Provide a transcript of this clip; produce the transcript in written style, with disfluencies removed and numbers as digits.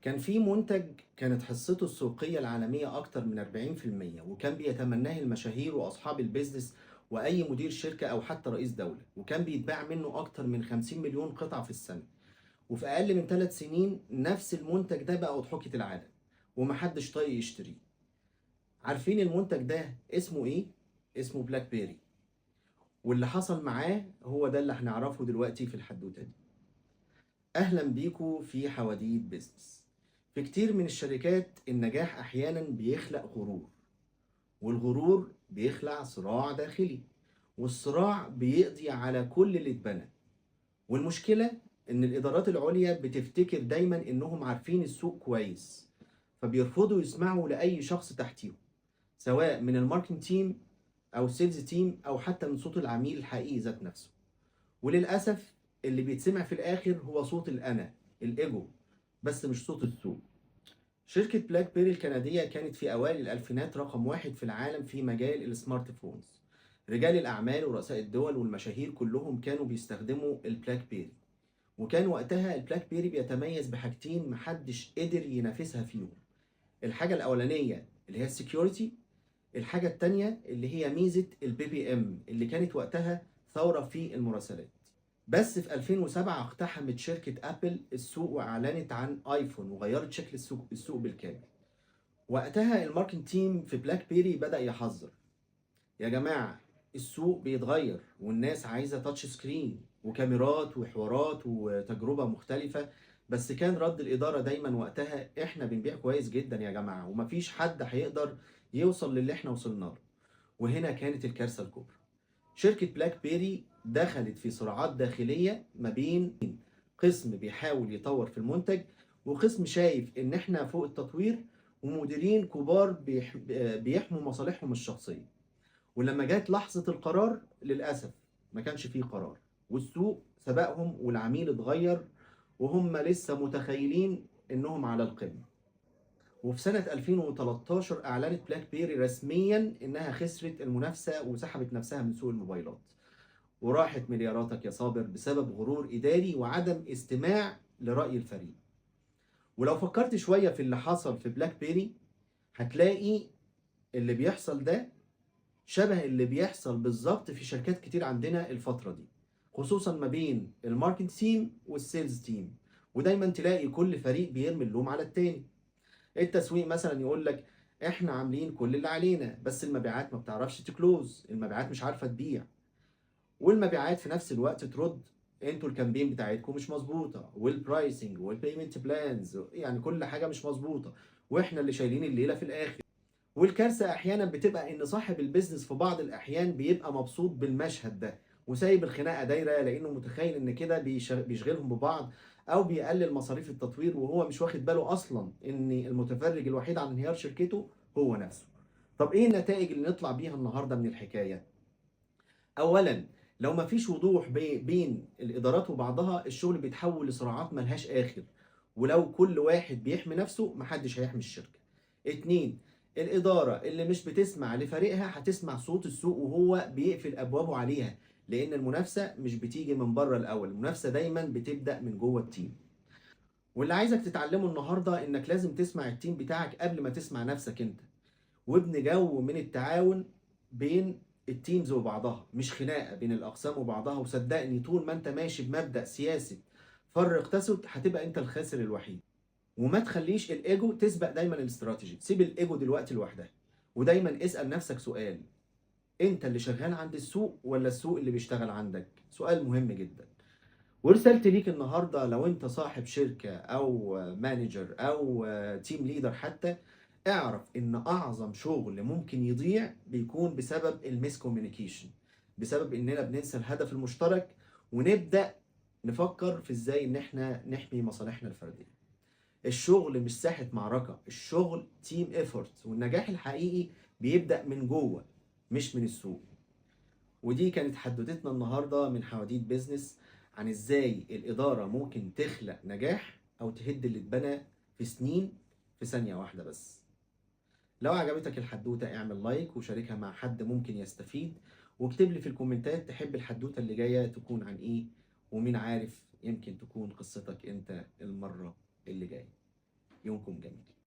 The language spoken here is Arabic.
كان في منتج كانت حصته السوقية العالمية أكتر من 40%، وكان بيتمناه المشاهير وأصحاب البيزنس وأي مدير شركة أو حتى رئيس دولة، وكان بيتباع منه أكتر من 50 مليون قطعة في السنة. وفي أقل من 3 سنين نفس المنتج ده بقى أضحوكة العالم ومحدش طايق يشتريه. عارفين المنتج ده اسمه إيه؟ اسمه بلاك بيري. واللي حصل معاه هو ده اللي هنعرفه دلوقتي في الحدوتة دي. أهلا بيكو في حواديت بيزنس. في كتير من الشركات النجاح أحيانا بيخلق غرور، والغرور بيخلق صراع داخلي، والصراع بيقضي على كل اللي اتبنى. والمشكلة إن الإدارات العليا بتفتكر دايما إنهم عارفين السوق كويس، فبيرفضوا يسمعوا لأي شخص تحتيهم، سواء من الماركتنج تيم أو سيلز تيم أو حتى من صوت العميل الحقيقي ذات نفسه. وللأسف اللي بيتسمع في الآخر هو صوت الأنا، الإيجو، بس مش صوت السوق. شركة بلاك بيري الكندية كانت في أوائل الألفينات رقم واحد في العالم في مجال السمارت فونز. رجال الأعمال ورؤساء الدول والمشاهير كلهم كانوا بيستخدموا البلاك بيري، وكان وقتها البلاك بيري بيتميز بحاجتين محدش قدر ينافسها فيهم. الحاجة الأولانية اللي هي السكيورتي، الحاجة التانية اللي هي ميزة البي بي ام اللي كانت وقتها ثورة في المراسلات. بس في 2007 اقتحمت شركة أبل السوق وأعلنت عن آيفون وغيرت شكل السوق بالكامل. وقتها الماركتنج تيم في بلاك بيري بدأ يحذر: يا جماعة، السوق بيتغير والناس عايزة تاتش سكرين وكاميرات وحوارات وتجربة مختلفة. بس كان رد الإدارة دايما وقتها: احنا بنبيع كويس جدا يا جماعة، ومفيش حد هيقدر يوصل للي احنا وصلنا له. وهنا كانت الكارثة الكبرى. شركة بلاك بيري دخلت في صراعات داخلية ما بين قسم بيحاول يطور في المنتج، وقسم شايف ان احنا فوق التطوير، ومديرين كبار بيحموا مصالحهم الشخصية. ولما جت لحظة القرار للأسف ما كانش فيه قرار، والسوق سبقهم والعميل اتغير، وهم لسه متخيلين انهم على القمة. وفي سنة 2013 أعلنت بلاك بيري رسميا إنها خسرت المنافسة وسحبت نفسها من سوق الموبايلات. وراحت ملياراتك يا صابر بسبب غرور إداري وعدم استماع لرأي الفريق. ولو فكرت شوية في اللي حصل في بلاك بيري هتلاقي اللي بيحصل ده شبه اللي بيحصل بالظبط في شركات كتير عندنا الفترة دي، خصوصا ما بين الماركت تيم والسيلز تيم. ودايما تلاقي كل فريق بيرمي اللوم على التاني. التسويق مثلا يقول لك: احنا عاملين كل اللي علينا بس المبيعات ما بتعرفش تكلوز، المبيعات مش عارفة تبيع. والمبيعات في نفس الوقت ترد: انتوا الكامبين بتاعتكم مش مظبوطه، والبرايسنج والبيمنت بلانز، يعني كل حاجه مش مظبوطه، واحنا اللي شايلين الليله في الاخر. والكارثه احيانا بتبقى ان صاحب البيزنس في بعض الاحيان بيبقى مبسوط بالمشهد ده وسايب الخناقه دايره، لانه متخيل ان كده بيشغلهم ببعض او بيقلل مصاريف التطوير، وهو مش واخد باله اصلا ان المتفرج الوحيد عن انهيار شركته هو نفسه. طب ايه النتائج اللي نطلع بيها النهارده من الحكايه؟ اولا، لو مفيش وضوح بين الادارات وبعضها الشغل بيتحول لصراعات ملهاش اخر، ولو كل واحد بيحمي نفسه محدش هيحمي الشركة. اتنين، الادارة اللي مش بتسمع لفريقها هتسمع صوت السوق وهو بيقفل ابوابه عليها، لان المنافسة مش بتيجي من بره الاول، المنافسة دايما بتبدأ من جوه التيم. واللي عايزك تتعلمه النهاردة انك لازم تسمع التيم بتاعك قبل ما تسمع نفسك انت، وابن جو من التعاون بين التيمز وبعضها، مش خناقه بين الاقسام وبعضها. وصدقني طول ما انت ماشي بمبدأ سياسي فرق تسد هتبقى انت الخاسر الوحيد. وما تخليش الايجو تسبق دايما الاستراتيجي، سيب الايجو دلوقتي لوحدها. ودايما اسأل نفسك سؤال: انت اللي شغال عند السوق ولا السوق اللي بيشتغل عندك؟ سؤال مهم جدا. ورسالتي ليك النهارده لو انت صاحب شركه او مانجر او تيم ليدر حتى، اعرف ان اعظم شغل ممكن يضيع بيكون بسبب الميس كوميونيكيشن، بسبب اننا بننسى الهدف المشترك ونبدا نفكر في ازاي ان احنا نحمي مصالحنا الفرديه. الشغل مش ساحه معركه، الشغل تيم ايفورت، والنجاح الحقيقي بيبدا من جوه مش من السوق. ودي كانت حدوتتنا النهارده من حواديت بيزنس، عن ازاي الاداره ممكن تخلق نجاح او تهد اللي اتبنى في سنين في ثانيه واحده بس. لو عجبتك الحدوته اعمل لايك وشاركها مع حد ممكن يستفيد، واكتب لي في الكومنتات تحب الحدوته اللي جايه تكون عن ايه، ومين عارف يمكن تكون قصتك انت المره اللي جايه. يومكم جميل.